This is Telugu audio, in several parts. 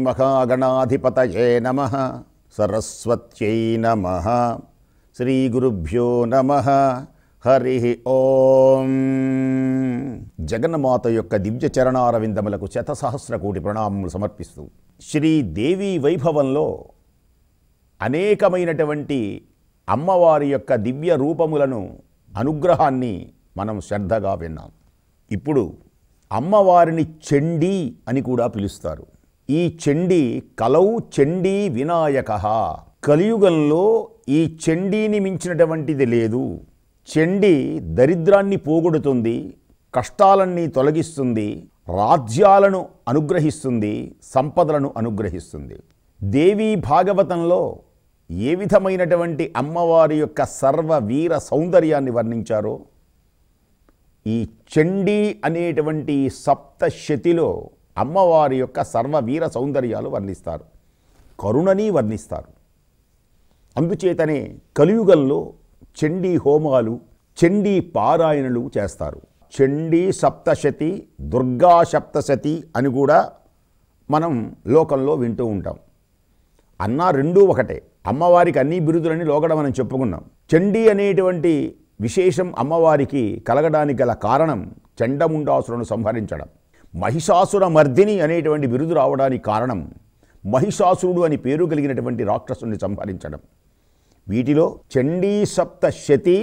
శ్రీమహాగణాధిపతయే నమః. సరస్వత్యై నమః. శ్రీ గురుభ్యో నమః. హరి ఓం. జగన్మాత యొక్క దివ్య చరణారవిందములకు శతసహస్ర కోటి ప్రణామములు సమర్పిస్తూ శ్రీదేవి వైభవంలో అనేకమైనటువంటి అమ్మవారి యొక్క దివ్య రూపములను అనుగ్రహాన్ని మనం శ్రద్ధగా విన్నాం. ఇప్పుడు అమ్మవారిని చండీ అని కూడా పిలుస్తారు. ఈ చండీ కలౌ చండీ వినాయకః. కలియుగంలో ఈ చండీని మించినటువంటిది లేదు. చండీ దరిద్రాన్ని పోగొడుతుంది, కష్టాలన్నీ తొలగిస్తుంది, రాజ్యాలను అనుగ్రహిస్తుంది, సంపదలను అనుగ్రహిస్తుంది. దేవీ భాగవతంలో ఏ విధమైనటువంటి అమ్మవారి యొక్క సర్వ వీర సౌందర్యాన్ని వర్ణించారో ఈ చండీ అనేటువంటి సప్తశతిలో అమ్మవారి యొక్క సర్వ వీర సౌందర్యాలు వర్ణిస్తారు, కరుణని వర్ణిస్తారు. అందుచేతనే కలియుగంలో చండీ హోమాలు, చండీ పారాయణలు చేస్తారు. చండీ సప్తశతి, దుర్గా సప్తశతి అని కూడా మనం లోకంలో వింటూ ఉంటాం. అన్నా రెండూ ఒకటే. అమ్మవారికి అన్ని బిరుదులని లోగడ మనం చెప్పుకున్నాం. చండీ అనేటువంటి విశేషం అమ్మవారికి కలగడానికి గల కారణం చండముండాసురును సంహరించడం. మహిషాసుర మర్దిని అనేటువంటి బిరుదు రావడానికి కారణం మహిషాసురుడు అని పేరు కలిగినటువంటి రాక్షసుని సంహరించడం. వీటిలో చండీ సప్తశతి,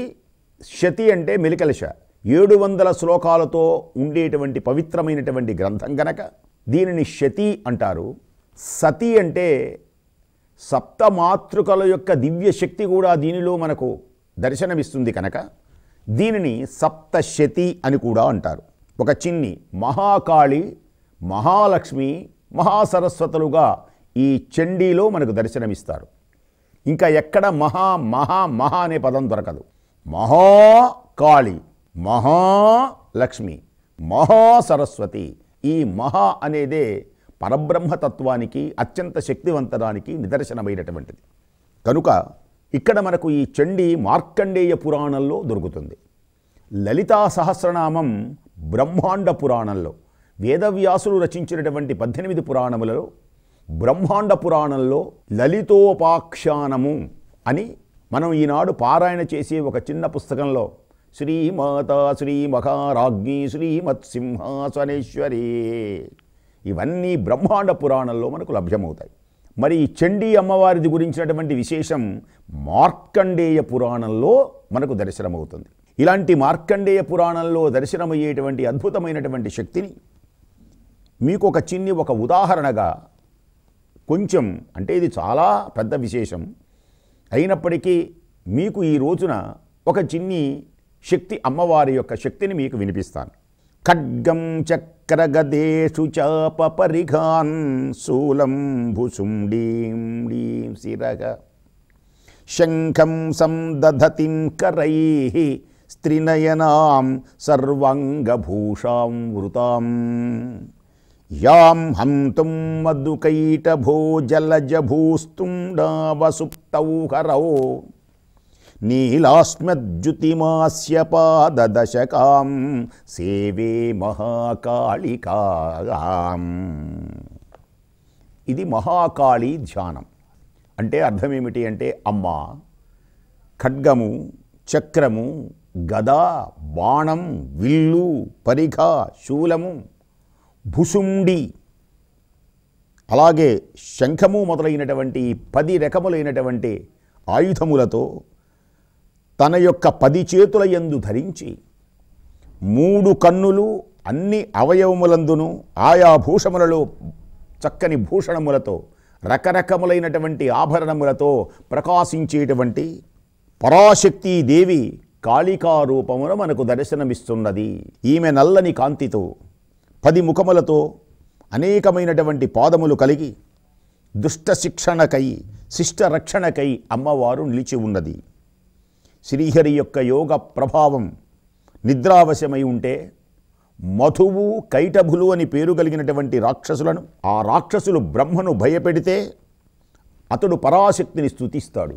శతి అంటే మెలికలశ, 700 శ్లోకాలతో ఉండేటువంటి పవిత్రమైనటువంటి గ్రంథం గనక దీనిని శతి అంటారు. సతి అంటే సప్తమాతృకల యొక్క దివ్య శక్తి కూడా దీనిలో మనకు దర్శనమిస్తుంది కనుక దీనిని సప్తశతి అని కూడా అంటారు. ఒక చిన్ని మహాకాళి, మహాలక్ష్మి, మహాసరస్వతులుగా ఈ చండీలో మనకు దర్శనమిస్తారు. ఇంకా ఎక్కడ మహా మహా మహా అనే పదం దొరకదు. మహాకాళి, మహాలక్ష్మి, మహాసరస్వతి. ఈ మహా అనేదే పరబ్రహ్మతత్వానికి, అత్యంత శక్తివంతడానికి నిదర్శనమైనటువంటిది. కనుక ఇక్కడ మనకు ఈ చండీ మార్కండేయ పురాణంలో దొరుకుతుంది. లలితా సహస్రనామం బ్రహ్మాండ పురాణంలో, వేదవ్యాసులు రచించినటువంటి 18 పురాణములలో బ్రహ్మాండ పురాణంలో లలితోపాఖ్యానము అని మనం ఈనాడు పారాయణ చేసే ఒక చిన్న పుస్తకంలో శ్రీమాతా శ్రీ మహారాజ్ఞి శ్రీమత్సింహాసనేశ్వరీ ఇవన్నీ బ్రహ్మాండ పురాణంలో మనకు లభ్యమవుతాయి. మరి ఈ చండీ అమ్మవారిది గురించినటువంటి విశేషం మార్కండేయ పురాణంలో మనకు దర్శనమవుతుంది. ఇలాంటి మార్కండేయ పురాణంలో దర్శనమయ్యేటువంటి అద్భుతమైనటువంటి శక్తిని మీకు ఒక చిన్ని ఒక ఉదాహరణగా కొంచెం, అంటే ఇది చాలా పెద్ద విశేషం అయినప్పటికీ మీకు ఈ రోజున ఒక చిన్ని శక్తి, అమ్మవారి యొక్క శక్తిని మీకు వినిపిస్తాను. ఖడ్గం చక్రగదేషు చాప పరిఘాన్ శూలం భుసుండీం డీం శిరః శంఖం సందధతిం కరైః స్త్రినయనాం సర్వాంగభూషాం వృతాం యాం హంతుం మధుకైటభో జలజభూస్తుండావసుప్తౌ హరౌ నీలాస్మ్యద్యుతిమాస్య పాదదశకాం సేవే మహాకాళికాం. ఇది మహాకాళీ ధ్యానం. అంటే అర్థం ఏమిటి అంటే, అమ్మ ఖడ్గము, చక్రము, గద, బాణం, విల్లు, పరిఘ, శూలము, భుసుండి, అలాగే శంఖము మొదలైనటువంటి 10 రకములైనటువంటి ఆయుధములతో తన యొక్క 10 చేతుల యందు ధరించి 3 కన్నులు అన్ని అవయవములందును ఆయా భూషములలో చక్కని భూషణములతో రకరకములైనటువంటి ఆభరణములతో ప్రకాశించేటువంటి పరాశక్తి దేవి కాళికా రూపమున మనకు దర్శనమిస్తున్నది. ఈమె నల్లని కాంతితో 10 ముఖములతో అనేకమైనటువంటి పాదములు కలిగి దుష్ట శిక్షణకై, శిష్ట రక్షణకై అమ్మవారు నిలిచి ఉన్నది. శ్రీహరి యొక్క యోగ ప్రభావం నిద్రావశమై ఉంటే మధువు, కైటభులు అని పేరు కలిగినటువంటి రాక్షసులను, ఆ రాక్షసులు బ్రహ్మను భయపెడితే అతడు పరాశక్తిని స్తుతిస్తాడు.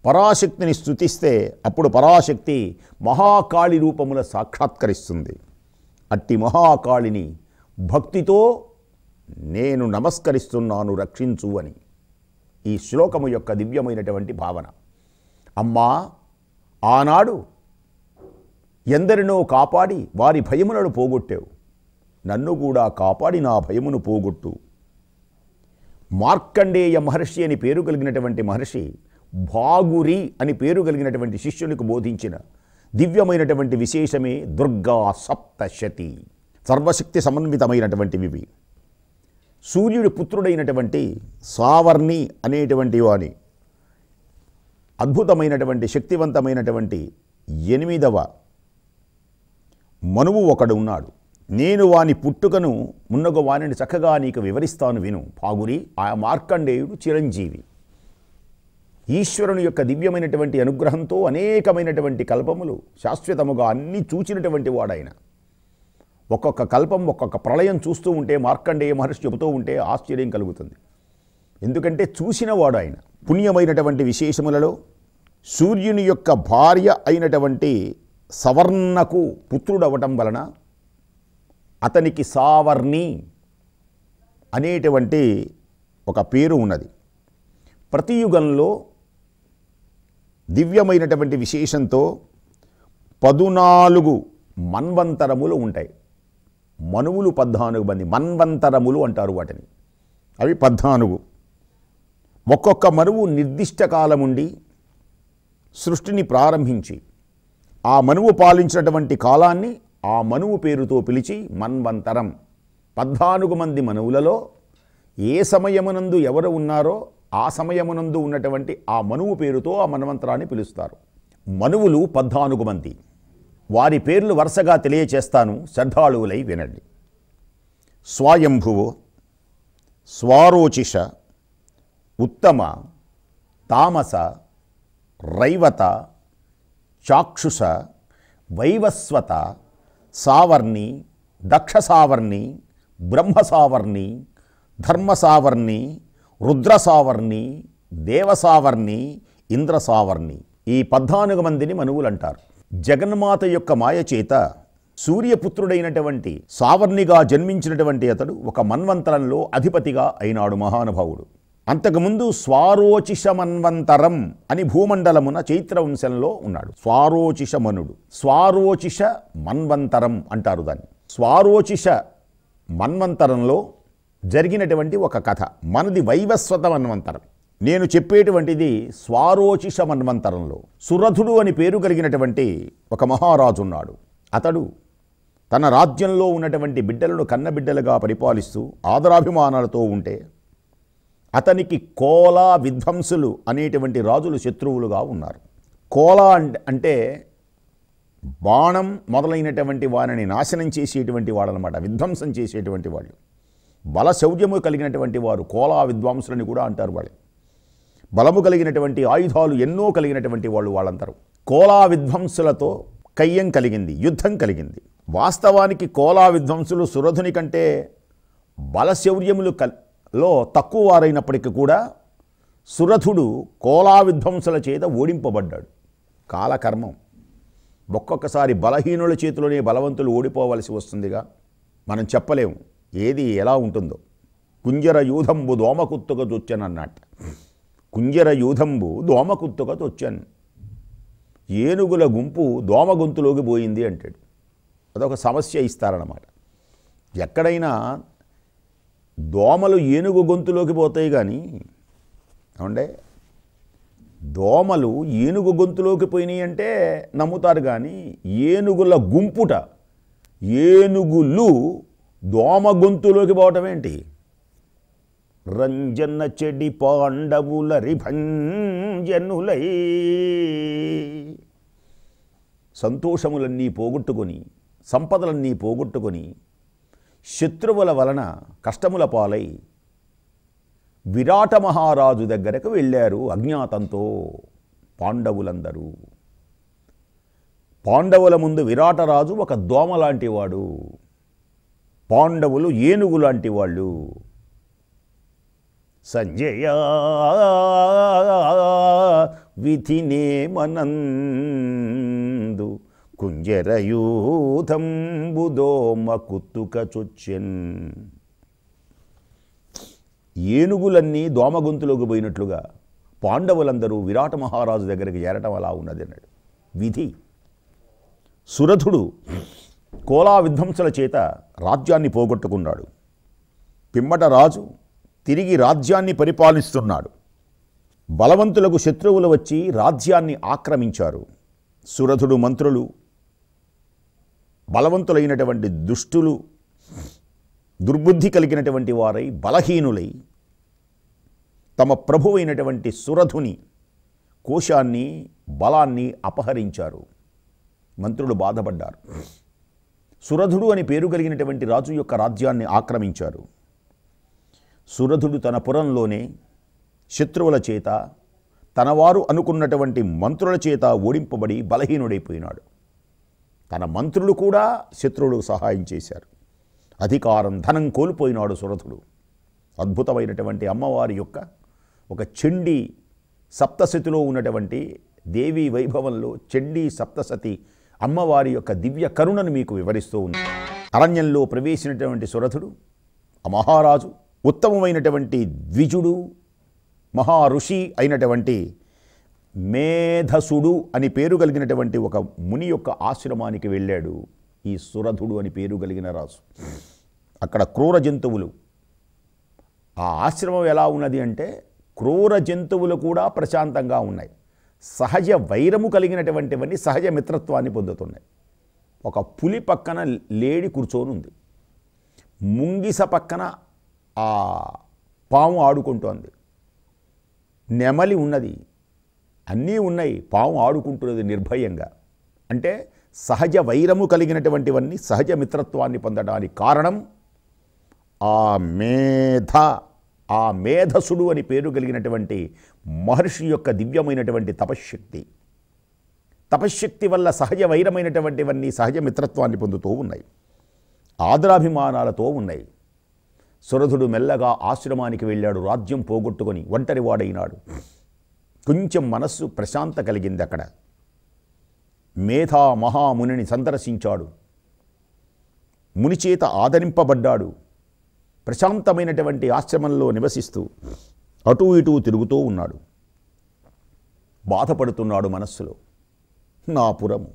పరాశక్తిని స్తుతిస్తే అప్పుడు పరాశక్తి మహాకాళి రూపముల సాక్షాత్కరిస్తుంది. అట్టి మహాకాళిని భక్తితో నేను నమస్కరిస్తున్నాను, రక్షించు అని. ఈ శ్లోకము యొక్క దివ్యమైనటువంటి భావన. అమ్మా, ఆనాడు ఎందరినో కాపాడి వారి భయములను పోగొట్టావు, నన్ను కూడా కాపాడి నా భయమును పోగొట్టు. మార్కండేయ మహర్షి అని పేరు కలిగినటువంటి మహర్షి భాగురి అని పేరు కలిగినటువంటి శిష్యునికి బోధించిన దివ్యమైనటువంటి విశేషమే దుర్గా సప్తశతి. సర్వశక్తి సమన్వితమైనటువంటివి. సూర్యుడి పుత్రుడైనటువంటి సావర్ణి అనేటువంటి వాని అద్భుతమైనటువంటి శక్తివంతమైనటువంటి 8వ మనువు ఒకడు ఉన్నాడు. నేను వాని పుట్టుకను మున్నగ వానిని చక్కగా నీకు వివరిస్తాను విను. భాగురి, ఆ మార్కండేయుడు చిరంజీవి. ఈశ్వరుని యొక్క దివ్యమైనటువంటి అనుగ్రహంతో అనేకమైనటువంటి కల్పములు శాశ్వతముగా అన్నీ చూచినటువంటి వాడైన. ఒక్కొక్క కల్పం ఒక్కొక్క ప్రళయం చూస్తూ ఉంటే మార్కండేయ మహర్షి చెబుతూ ఉంటే ఆశ్చర్యం కలుగుతుంది. ఎందుకంటే చూసినవాడు ఆయన. పుణ్యమైనటువంటి విశేషములలో సూర్యుని యొక్క భార్య అయినటువంటి సవర్ణకు పుత్రుడవటం వలన అతనికి సావర్ణి అనేటువంటి ఒక పేరు ఉన్నది. ప్రతి యుగంలో దివ్యమైనటువంటి విశేషంతో 14 మన్వంతరములు ఉంటాయి. మనువులు 14 మంది, మన్వంతరములు అంటారు వాటిని. అవి 14. ఒక్కొక్క మనువు నిర్దిష్ట కాలముండి సృష్టిని ప్రారంభించి ఆ మనువు పాలించినటువంటి కాలాన్ని ఆ మనువు పేరుతో పిలిచి మన్వంతరం. 14 మంది మనువులలో ఏ సమయమునందు ఎవరు ఉన్నారో ఆ సమయమునందు ఉన్నటువంటి ఆ మనువు పేరుతో ఆ మన్వంతరాన్ని పిలుస్తారు. మనువులు 14 మంది. వారి పేర్లు వరుసగా తెలియచేస్తాను, శ్రద్ధాళువులై వినండి. స్వయంభువు, స్వారోచిష, ఉత్తమ, తామస, రైవత, చాక్షుష, వైవస్వత, సావర్ణి, దక్షసావర్ణి, బ్రహ్మసావర్ణి, ధర్మసావర్ణి, రుద్రసావర్ణి, దేవసావర్ణి, ఇంద్రసావర్ణి. ఈ 14 మందిని మనువులంటారు. జగన్మాత యొక్క మాయ చేత సూర్యపుత్రుడైనటువంటి సావర్ణిగా జన్మించినటువంటి అతడు ఒక మన్వంతరంలో అధిపతిగా అయినాడు మహానుభావుడు. అంతకుముందు స్వారోచిష మన్వంతరం అని భూమండలమున చైత్రవంశంలో ఉన్నాడు. స్వారోచిష మనుడు, స్వారోచిష మన్వంతరం అంటారు దాన్ని. స్వారోచిష మన్వంతరంలో జరిగినటువంటి ఒక కథ మనది వైవస్వత మన్వంతరం. నేను చెప్పేటువంటిది స్వారోచిష మన్వంతరంలో. సురథుడు అని పేరు కలిగినటువంటి ఒక మహారాజు ఉన్నాడు. అతడు తన రాజ్యంలో ఉన్నటువంటి బిడ్డలను కన్నబిడ్డలుగా పరిపాలిస్తూ ఆదరాభిమానాలతో ఉంటే అతనికి కోల విధ్వంసులు అనేటువంటి రాజులు శత్రువులుగా ఉన్నారు. కోల అంటే బాణం మొదలైనటువంటి వారిని నాశనం చేసేటువంటి వాళ్ళనమాట, విధ్వంసం చేసేటువంటి వాళ్ళు. బలశౌర్యము కలిగినటువంటి వారు కోలా విద్వాంసులని కూడా అంటారు. వాళ్ళు బలము కలిగినటువంటి ఆయుధాలు ఎన్నో కలిగినటువంటి వాళ్ళు వాళ్ళందరూ. కోలా విధ్వంసులతో కయ్యం కలిగింది, యుద్ధం కలిగింది. వాస్తవానికి కోలా విధ్వంసులు సురధుని కంటే బలశౌర్యములలో తక్కువ వారైనప్పటికీ కూడా సురథుడు కోలా విధ్వంసుల చేత ఓడింపబడ్డాడు. కాలకర్మం. ఒక్కొక్కసారి బలహీనుల చేతిలోనే బలవంతులు ఓడిపోవలసి వస్తుందిగా. మనం చెప్పలేము ఏది ఎలా ఉంటుందో. కుంజర యూధంబు దోమకుత్తుక చొచ్చను అన్నట్టు. కుంజర యూధంబు దోమకుత్తుక చొచ్చాను, ఏనుగుల గుంపు దోమ గొంతులోకి పోయింది అంటాడు. అదొక సమస్య ఇస్తారన్నమాట. ఎక్కడైనా దోమలు ఏనుగు గొంతులోకి పోతాయి కానీ ఏమంటే దోమలు ఏనుగు గొంతులోకి పోయినాయి అంటే నమ్ముతారు. కానీ ఏనుగుల గుంపుట, ఏనుగులు దోమ గొంతులోకి పోవటం ఏంటి? రంజన చెడి పాండవుల రిభంజనులై సంతోషములన్నీ పోగొట్టుకొని సంపదలన్నీ పోగొట్టుకొని శత్రువుల వలన కష్టముల పాలై విరాట మహారాజు దగ్గరకు వెళ్ళారు అజ్ఞాతంతో పాండవులందరూ. పాండవుల ముందు విరాటరాజు ఒక దోమ లాంటివాడు, పాండవులు ఏనుగు లాంటి వాళ్ళు. సంజయ విధినే మనందు కుంజరయూథంబు దోమ కుత్తుక చొచ్చెన్. ఏనుగులన్నీ దోమగొంతులోకి పోయినట్లుగా పాండవులందరూ విరాట మహారాజు దగ్గరికి చేరటం అలా ఉన్నది అన్నాడు. విధి. సురథుడు కోలా విధ్వంసుల చేత రాజ్యాన్ని పోగొట్టుకున్నాడు. పిమ్మట రాజు తిరిగి రాజ్యాన్ని పరిపాలిస్తున్నాడు. బలవంతులకు శత్రువులు వచ్చి రాజ్యాన్ని ఆక్రమించారు. సురథుడు మంత్రులు బలవంతులైనటువంటి దుష్టులు, దుర్బుద్ధి కలిగినటువంటి వారై బలహీనులై తమ ప్రభువైనటువంటి సురథుని కోశాన్ని, బలాన్ని అపహరించారు. మంత్రులు బాధపడ్డారు. సురథుడు అని పేరు కలిగినటువంటి రాజు యొక్క రాజ్యాన్ని ఆక్రమించారు. సురథుడు తన పురంలోనే శత్రువుల చేత, తనవారు అనుకున్నటువంటి మంత్రుల చేత ఓడింపబడి బలహీనుడైపోయినాడు. తన మంత్రులు కూడా శత్రువులకు సహాయం చేశారు. అధికారం, ధనం కోల్పోయినాడు సురథుడు. అద్భుతమైనటువంటి అమ్మవారి యొక్క ఒక చండీ సప్తశతిలో ఉన్నటువంటి దేవీ వైభవంలో చండీ సప్తశతి అమ్మవారి యొక్క దివ్య కరుణను మీకు వివరిస్తూ ఉంది. అరణ్యంలో ప్రవేశించినటువంటి సురథుడు ఆ మహారాజు ఉత్తమమైనటువంటి ద్విజుడు, మహా ఋషి అయినటువంటి మేధసుడు అని పేరు కలిగినటువంటి ఒక ముని యొక్క ఆశ్రమానికి వెళ్ళాడు ఈ సురథుడు అని పేరు కలిగిన రాజు. అక్కడ క్రూర జంతువులు, ఆ ఆశ్రమం ఎలా ఉన్నది అంటే క్రూర జంతువులు కూడా ప్రశాంతంగా ఉన్నాయి. సహజ వైరము కలిగినటువంటివన్నీ సహజ మిత్రత్వాన్ని పొందుతున్నాయి. ఒక పులి పక్కన లేడి కూర్చొని ఉంది. ముంగిస పక్కన ఆ పాము ఆడుకుంటోంది. నెమలి ఉన్నది. అన్నీ ఉన్నాయి. పాము ఆడుకుంటున్నది నిర్భయంగా. అంటే సహజ వైరము కలిగినటువంటివన్నీ సహజ మిత్రత్వాన్ని పొందడానికి కారణం ఆ మేధసుడు అని పేరు కలిగినటువంటి మహర్షి యొక్క దివ్యమైనటువంటి తపశ్శక్తి. తపశ్శక్తి వల్ల సహజ వైరమైనటువంటివన్నీ సహజ మిత్రత్వాన్ని పొందుతూ ఉన్నాయి, ఆదరాభిమానాలతో ఉన్నాయి. సురథుడు మెల్లగా ఆశ్రమానికి వెళ్ళాడు. రాజ్యం పోగొట్టుకొని ఒంటరివాడైనాడు. కొంచెం మనస్సు ప్రశాంత కలిగింది. అక్కడ మేధా మహామునిని సందర్శించాడు. మునిచేత ఆదరింపబడ్డాడు. ప్రశాంతమైనటువంటి ఆశ్రమంలో నివసిస్తూ అటూ ఇటూ తిరుగుతూ ఉన్నాడు. బాధపడుతున్నాడు మనస్సులో. నా పురము,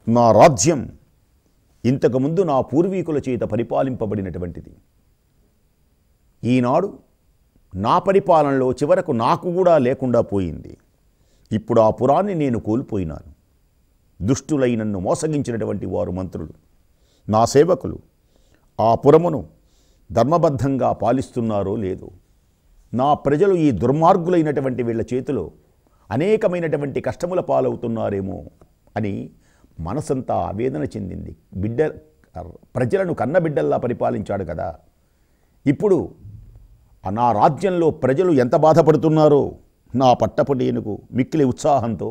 నా రాజ్యం ఇంతకుముందు నా పూర్వీకుల చేత పరిపాలింపబడినటువంటిది. ఈనాడు నా పరిపాలనలో చివరకు నాకు కూడా లేకుండా పోయింది. ఇప్పుడు ఆ పురాన్ని నేను కోల్పోయినాను. దుష్టులై నన్ను మోసగించినటువంటి వారు మంత్రులు, నా సేవకులు ఆ పురమును ధర్మబద్ధంగా పాలిస్తున్నారో లేదో, నా ప్రజలు ఈ దుర్మార్గులైనటువంటి వీళ్ళ చేతిలో అనేకమైనటువంటి కష్టముల పాలవుతున్నారేమో అని మనసంతా ఆవేదన చెందింది. ప్రజలను కన్నబిడ్డల్లా పరిపాలించాడు కదా, ఇప్పుడు నా రాజ్యంలో ప్రజలు ఎంత బాధపడుతున్నారో నా పట్టపుటేనుకు మిక్కిలి ఉత్సాహంతో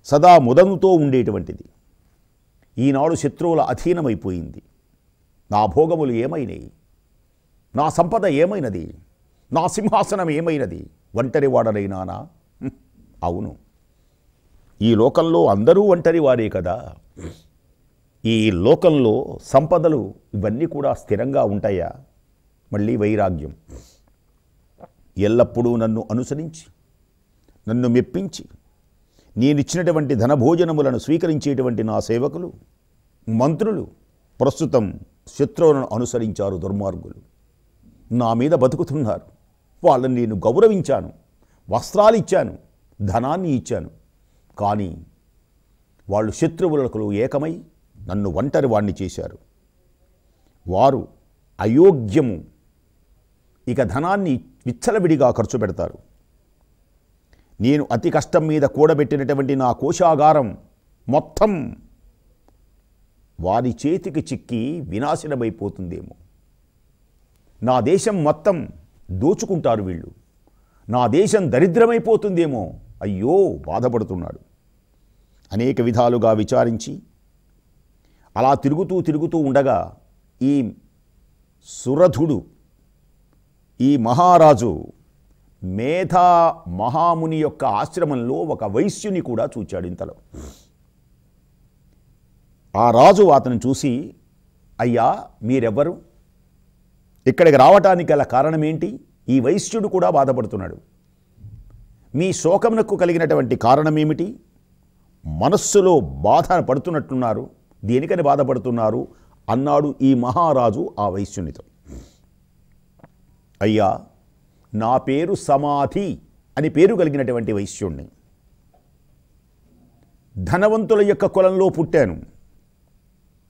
సదా ముదముతో ఉండేటువంటిది ఈనాడు శత్రువుల అధీనమైపోయింది. నా భోగములు ఏమైనాయి, నా సంపద ఏమైనది, నా సింహాసనం ఏమైనది, ఒంటరి వాడనైనానా? అవును, ఈ లోకంలో అందరూ ఒంటరి వారే కదా. ఈ లోకంలో సంపదలు ఇవన్నీ కూడా స్థిరంగా ఉంటాయా? మళ్ళీ వైరాగ్యం. ఎల్లప్పుడూ నన్ను అనుసరించి, నన్ను మెప్పించి, నేనిచ్చినటువంటి ధనభోజనములను స్వీకరించేటువంటి నా సేవకులు, మంత్రులు ప్రస్తుతం శత్రువులను అనుసరించారు. దుర్మార్గులు నా మీద బతుకుతున్నారు. వాళ్ళని నేను గౌరవించాను, వస్త్రాలు ఇచ్చాను, ధనాన్ని ఇచ్చాను. కానీ వాళ్ళు శత్రువులకు ఏకమై నన్ను ఒంటరి వాణ్ణి చేశారు. వారు అయోగ్యము, ఇక ధనాన్ని విచ్చలవిడిగా ఖర్చు పెడతారు. నేను అతి కష్టం మీద కూడబెట్టినటువంటి నా కోశాగారం మొత్తం వారి చేతికి చిక్కి వినాశనమైపోతుందేమో. నా దేశం మొత్తం దోచుకుంటారు వీళ్ళు. నా దేశం దరిద్రమైపోతుందేమో. అయ్యో, బాధపడుతున్నాడు. అనేక విధాలుగా విచారించి అలా తిరుగుతూ ఉండగా ఈ సురథుడు, ఈ మహారాజు మేధా మహాముని యొక్క ఆశ్రమంలో ఒక వైశ్యుని కూడా చూచాడు. ఇంతలో ఆ రాజు అతను చూసి, అయ్యా మీరెవ్వరు? ఇక్కడికి రావటానికి గల కారణం ఏంటి? ఈ వైశ్యుడు కూడా బాధపడుతున్నాడు. మీ శోకమునకు కలిగినటువంటి కారణం ఏమిటి? మనస్సులో బాధ పడుతున్నట్టున్నారు. దేనికని బాధపడుతున్నారు అన్నాడు ఈ మహారాజు ఆ వైశ్యునితో. అయ్యా, నా పేరు సమాధి అని పేరు కలిగినటువంటి వైశ్యుణ్ణి. ధనవంతుల యొక్క కులంలో పుట్టాను.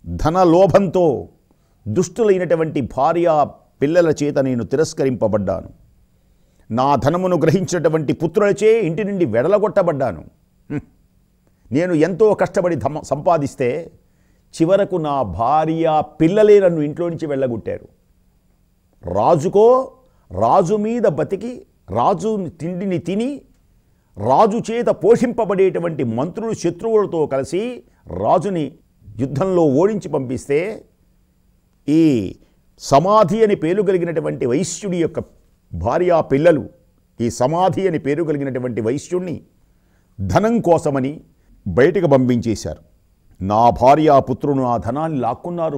ధనలోభంతో దుష్టులైనటువంటి భార్య పిల్లల చేత నేను తిరస్కరింపబడ్డాను. నా ధనమును గ్రహించినటువంటి పుత్రులచే ఇంటి నుండి వెడలగొట్టబడ్డాను. నేను ఎంతో కష్టపడి సంపాదిస్తే చివరకు నా భార్య పిల్లలే నన్ను ఇంట్లో నుంచి వెళ్ళగొట్టారు. రాజు మీద బతికి, రాజు తిండిని తిని, రాజు చేత పోషింపబడేటువంటి మంత్రులు శత్రువులతో కలిసి రాజుని యుద్ధంలో ఓడించి పంపిస్తే ఈ సమాధి అని పేరు కలిగినటువంటి వైశ్యుడి యొక్క భార్యా పిల్లలు ఈ సమాధి అని పేరు కలిగినటువంటి వైశ్యుణ్ణి ధనం కోసమని బయటకు పంపించేశారు. నా భార్యా పుత్రును ఆ ధనాన్ని లాక్కున్నారు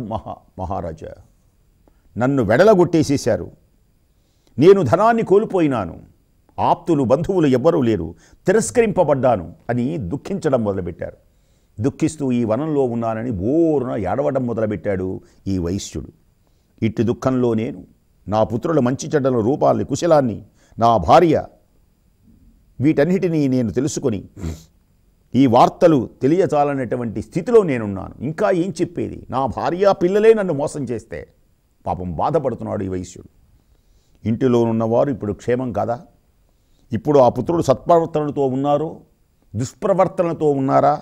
మహారాజా. నన్ను వెడలగొట్టేసేశారు. నేను ధనాన్ని కోల్పోయినాను. ఆప్తులు బంధువులు ఎవ్వరూ లేరు. తిరస్కరింపబడ్డాను అని దుఃఖించడం మొదలుపెట్టారు. దుఃఖిస్తూ ఈ వనంలో ఉన్నానని బోరున ఏడవడం మొదలుపెట్టాడు ఈ వైశ్యుడు. ఇట్టి దుఃఖంలో నేను నా పుత్రుల మంచి చెడ్డల రూపాల్ని, కుశలాన్ని, నా భార్య, వీటన్నిటినీ నేను తెలుసుకొని ఈ వార్తలు తెలియచాలనేటువంటి స్థితిలో నేనున్నాను. ఇంకా ఏం చెప్పేది? నా భార్య పిల్లలే నన్ను మోసం చేస్తే పాపం బాధపడుతున్నాడు ఈ వైశ్యుడు. ఇంటిలో ఉన్నవారు ఇప్పుడు క్షేమం కాదా? ఇప్పుడు ఆ పుత్రుడు సత్ప్రవర్తనతో ఉన్నారో దుష్ప్రవర్తనతో ఉన్నారా?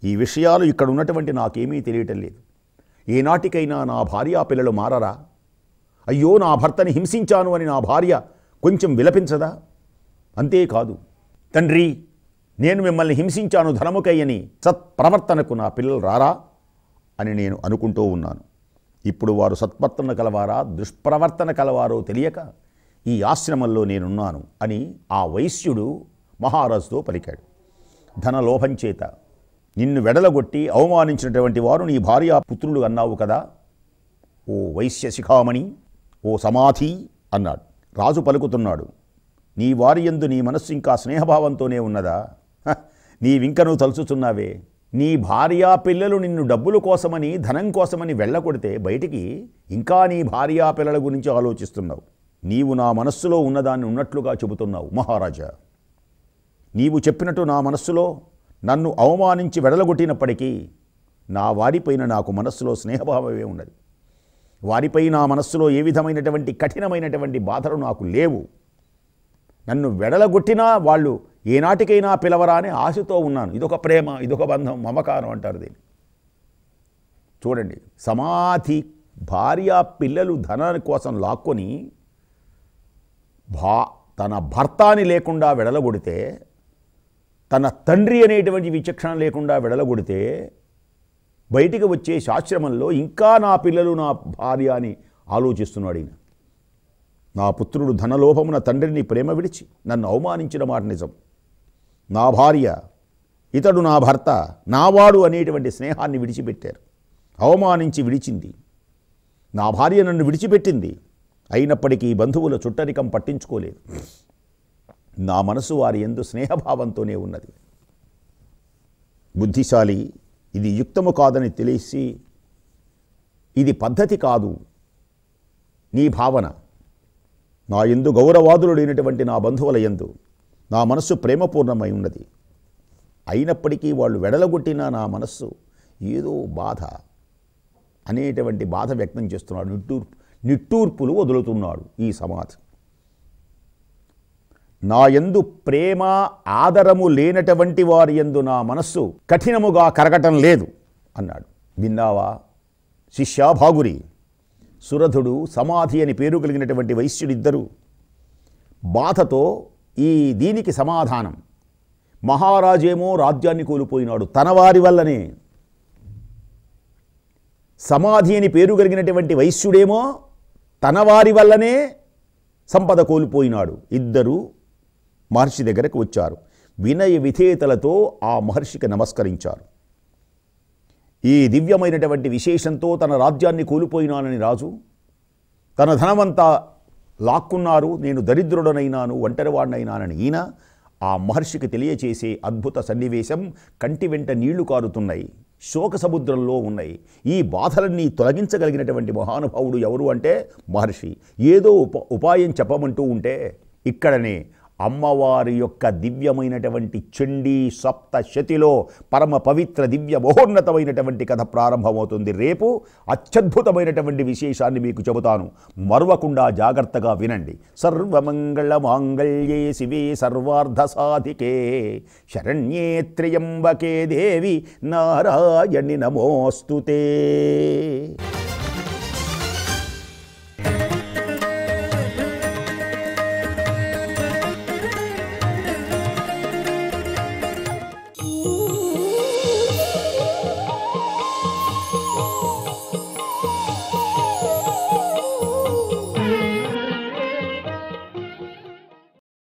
ఈ విషయాలు ఇక్కడ ఉన్నటువంటి నాకేమీ తెలియటం లేదు. ఏనాటికైనా నా భార్యా పిల్లలు మారరా? అయ్యో, నా భర్తని హింసించాను అని నా భార్య కొంచెం విలపించదా? అంతేకాదు, తండ్రి, నేను మిమ్మల్ని హింసించాను ధనముకయ్యని, సత్ప్రవర్తనకు నా పిల్లలు రారా అని నేను అనుకుంటూ ఉన్నాను. ఇప్పుడు వారు సత్ప్రవర్తన కలవారా దుష్ప్రవర్తన కలవారో తెలియక ఈ ఆశ్రమంలో నేనున్నాను అని ఆ వైశ్యుడు మహారాజుతో పలికాడు. ధనలోభం చేత నిన్ను వెడలగొట్టి అవమానించినటువంటి వారు నీ భార్యా పుత్రులు అన్నావు కదా, ఓ వైశ్య శిఖామణి, ఓ సమాధి అన్నాడు. రాజు పలుకుతున్నాడు, నీ వారి యందు నీ మనస్సు ఇంకా స్నేహభావంతోనే ఉన్నదా? నీవింకను తలుచుచున్నావే. నీ భార్యా పిల్లలు నిన్ను డబ్బుల కోసమని, ధనం కోసమని వెళ్ళగొడితే బయటికి ఇంకా నీ భార్యా పిల్లల గురించి ఆలోచిస్తున్నావు. నీవు నా మనస్సులో ఉన్నదాన్ని ఉన్నట్లుగా చెబుతున్నావు మహారాజా. నీవు చెప్పినట్టు నా మనస్సులో నన్ను అవమానించి వెడలగొట్టినప్పటికీ నా వారిపైన నాకు మనస్సులో స్నేహభావమే ఉన్నది. వారిపై నా మనస్సులో ఏ విధమైనటువంటి కఠినమైనటువంటి బాధలు నాకు లేవు. నన్ను వెడలగొట్టినా వాళ్ళు ఏనాటికైనా పిలవరా అనే ఆశతో ఉన్నాను. ఇదొక ప్రేమ, ఇదొక బంధం, మమకారం అంటారు దీన్ని. చూడండి, సమాధి భార్య పిల్లలు ధనాని కోసం లాక్కొని తన భర్తాని లేకుండా వెడలగొడితే, తన తండ్రి అనేటువంటి విచక్షణ లేకుండా వెడలగొడితే బయటికి వచ్చే శాస్త్రమంలో ఇంకా నా పిల్లలు నా భార్య అని ఆలోచిస్తున్నాడు ఈయన. నా పుత్రుడు ధనలోభమున తండ్రిని ప్రేమ విడిచి నన్ను అవమానించిన మాట నిజం. నా భార్య, ఇతడు నా భర్త, నావాడు అనేటువంటి స్నేహాన్ని విడిచిపెట్టారు. అవమానించి విడిచింది. నా భార్య నన్ను విడిచిపెట్టింది. అయినప్పటికీ బంధువుల చుట్టరికం పట్టించుకోలేదు. నా మనసు వారి యందు స్నేహభావంతోనే ఉన్నది. బుద్ధిశాలి, ఇది యుక్తము కాదని తెలిసి, ఇది పద్ధతి కాదు నీ భావన. నా యందు గౌరవాదులు లేనటువంటి నా బంధువుల యందు నా మనస్సు ప్రేమపూర్ణమై ఉన్నది. అయినప్పటికీ వాళ్ళు వెడలగొట్టిన నా మనస్సు ఏదో బాధ అనేటువంటి బాధ వ్యక్తం చేస్తున్నాడు. నిట్టూర్పులు వదులుతున్నాడు ఈ సమాధి. నా యందు ప్రేమ ఆదరము లేనటువంటి వారి యందు నా మనస్సు కఠినముగా కరగటం లేదు అన్నాడు. విన్నావా శిష్యా భాగురి? సురధుడు, సమాధి అని పేరు కలిగినటువంటి వైశ్యుడిద్దరూ బాధతో దీనికి సమాధానం. మహారాజేమో రాజ్యాన్ని కోల్పోయినాడు తన వారి వల్లనే. సమాధి అని పేరు కలిగినటువంటి వైశ్యుడేమో తన వారి వల్లనే సంపద కోల్పోయినాడు. ఇద్దరు మహర్షి దగ్గరకు వచ్చారు. వినయ విధేయతలతో ఆ మహర్షికి నమస్కరించారు. ఈ దివ్యమైనటువంటి విశేషంతో తన రాజ్యాన్ని కోల్పోయినానని రాజు తన ధనమంతా లాక్కున్నారు, నేను దరిద్రుడనైనాను, ఒంటరివాడినైనానని ఈయన ఆ మహర్షికి తెలియచేసే అద్భుత సన్నివేశం కంటి వెంట నీళ్లు కారుతున్నాయి, శోక సముద్రంలో ఉన్నాయి. ఈ బాధలన్నీ తొలగించగలిగినటువంటి మహానుభావుడు ఎవరు అంటే మహర్షి. ఏదో ఉపాయం చెప్పమంటూ ఉంటే ఇక్కడనే అమ్మవారి యొక్క దివ్యమైనటువంటి చండీ సప్తశతిలో పరమ పవిత్ర దివ్య మహోన్నతమైనటువంటి కథ ప్రారంభమవుతుంది. రేపు అత్యద్భుతమైనటువంటి విశేషాన్ని మీకు చెబుతాను, మరవకుండా జాగ్రత్తగా వినండి. సర్వమంగళ మాంగళ్యే శివే సర్వార్థ సాధికే శరణ్యే త్ర్యంబకే దేవి నారాయణి నమోస్తుతే.